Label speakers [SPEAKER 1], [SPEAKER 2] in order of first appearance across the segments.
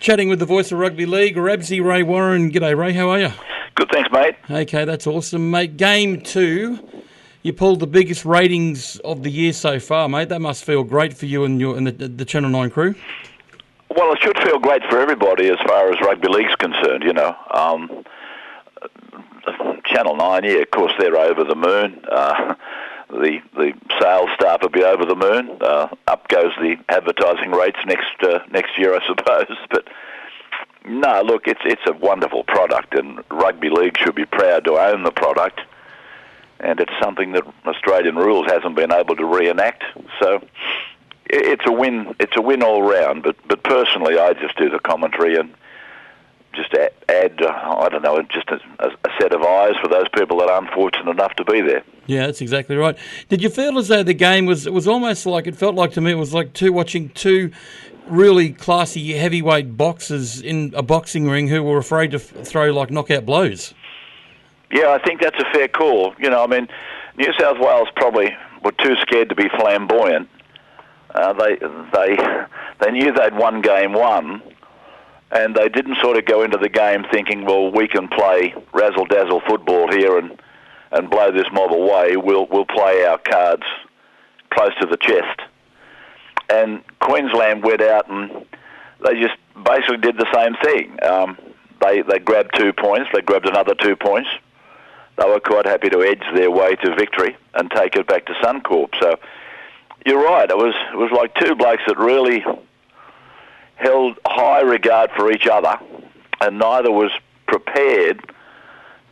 [SPEAKER 1] Chatting with the voice of rugby league, Rabsy Ray Warren. G'day, Ray. How are you?
[SPEAKER 2] Good, thanks, mate.
[SPEAKER 1] Okay, that's awesome, mate. Game 2, you pulled the biggest ratings of the year so far, mate. That must feel great for you and the Channel 9 crew.
[SPEAKER 2] Well, it should feel great for everybody as far as rugby league's concerned, you know. Channel 9, yeah, of course, they're over the moon. The sales staff will be over the moon. Up goes the advertising rates next year, I suppose. But no, look, it's a wonderful product, and rugby league should be proud to own the product. And it's something that Australian rules hasn't been able to reenact. So it's a win. It's a win all round. But personally, I just do the commentary and just add I don't know, just a set of eyes for those people that are unfortunate enough to be there.
[SPEAKER 1] Yeah, that's exactly right. Did you feel as though the game was almost like, it felt like to me, it was like watching two really classy heavyweight boxers in a boxing ring who were afraid to throw like knockout blows? Yeah,
[SPEAKER 2] I think that's a fair call. You know, I mean, New South Wales probably were too scared to be flamboyant. They knew they'd won game 1. And they didn't sort of go into the game thinking, well, we can play razzle-dazzle football here and blow this mob away. We'll play our cards close to the chest. And Queensland went out and they just basically did the same thing. They grabbed 2 points. They grabbed another 2 points. They were quite happy to edge their way to victory and take it back to Suncorp. So you're right. It was like two blokes that really held high regard for each other, and neither was prepared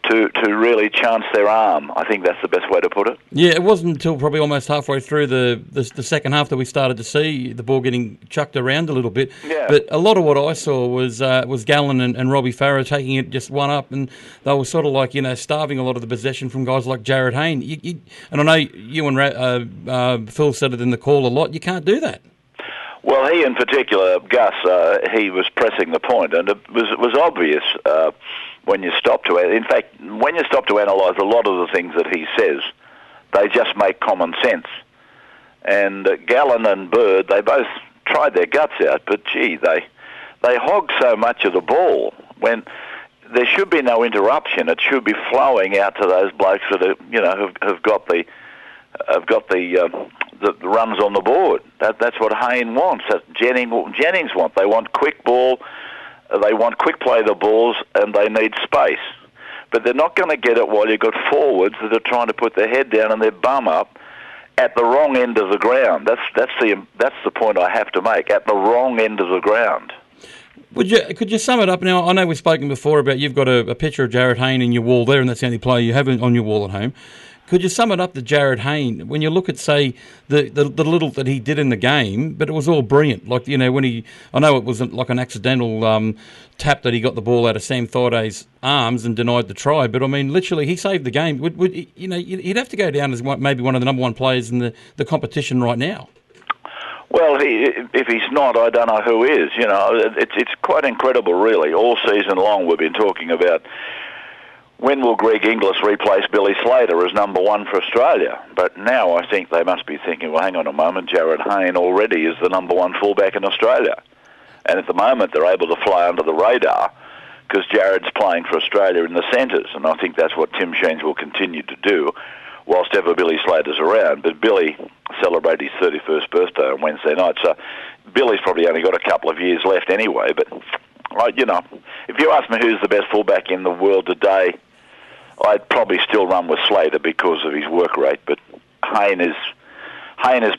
[SPEAKER 2] to really chance their arm. I think that's the best way to put it.
[SPEAKER 1] Yeah, it wasn't until probably almost halfway through the second half that we started to see the ball getting chucked around a little bit.
[SPEAKER 2] Yeah.
[SPEAKER 1] But a lot of what I saw was Gallen and Robbie Farah taking it just one up, and they were sort of like, you know, starving a lot of the possession from guys like Jared Hayne. And I know you and Phil said it in the call a lot. You can't do that.
[SPEAKER 2] Well, he in particular, Gus, he was pressing the point, and it was obvious when you stop to it. In fact, when you stop to analyse a lot of the things that he says, they just make common sense. And Gallen and Bird, they both tried their guts out, but gee, they hog so much of the ball when there should be no interruption. It should be flowing out to those blokes that are, you know, have got the runs on the board. That's what Hayne wants. That Jennings want. They want quick ball. They want quick play of the balls, and they need space. But they're not going to get it while you've got forwards that are trying to put their head down and their bum up at the wrong end of the ground. That's the point I have to make. At the wrong end of the ground.
[SPEAKER 1] Could you sum it up now? I know we've spoken before about you've got a picture of Jared Hayne in your wall there, and that's the only player you have on your wall at home. Could you sum it up to Jared Hayne when you look at, say, the little that he did in the game, but it was all brilliant. Like, you know, I know it wasn't like an accidental tap that he got the ball out of Sam Thorday's arms and denied the try, but I mean, literally, he saved the game. You know, he'd have to go down as maybe one of the number one players in the competition right now.
[SPEAKER 2] Well, if he's not, I don't know who is. You know, it's quite incredible, really. All season long, we've been talking about, when will Greg Inglis replace Billy Slater as number one for Australia? But now I think they must be thinking, well, hang on a moment, Jared Hayne already is the number one fullback in Australia. And at the moment they're able to fly under the radar because Jared's playing for Australia in the centres, and I think that's what Tim Sheens will continue to do whilst ever Billy Slater's around. But Billy celebrated his 31st birthday on Wednesday night, so Billy's probably only got a couple of years left anyway. But, you know, if you ask me who's the best fullback in the world today, I'd probably still run with Slater because of his work rate, but Hayne is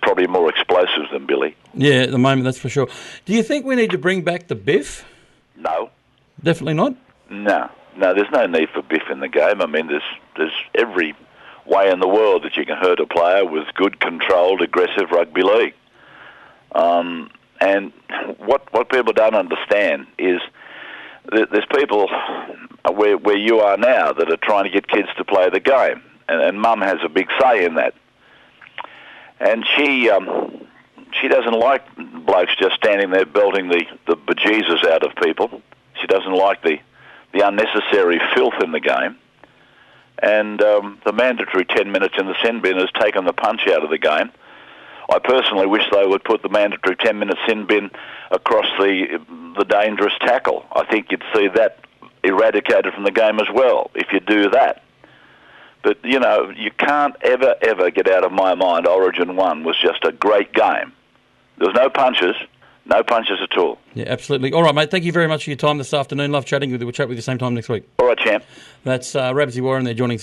[SPEAKER 2] probably more explosive than Billy.
[SPEAKER 1] Yeah, at the moment, that's for sure. Do you think we need to bring back the Biff?
[SPEAKER 2] No.
[SPEAKER 1] Definitely not?
[SPEAKER 2] No, there's no need for Biff in the game. I mean, there's every way in the world that you can hurt a player with good, controlled, aggressive rugby league. And what people don't understand is there's people where you are now that are trying to get kids to play the game, and Mum has a big say in that. And she doesn't like blokes just standing there belting the bejesus out of people. She doesn't like the unnecessary filth in the game. And the mandatory 10 minutes in the sin bin has taken the punch out of the game. I personally wish they would put the mandatory 10-minute sin bin across the dangerous tackle. I think you'd see that eradicated from the game as well if you do that. But, you know, you can't ever get out of my mind Origin 1 was just a great game. There was no punches at all.
[SPEAKER 1] Yeah, absolutely. All right, mate, thank you very much for your time this afternoon. Love chatting with you. We'll chat with you same time next week.
[SPEAKER 2] All right, champ.
[SPEAKER 1] That's Rabs Warren there joining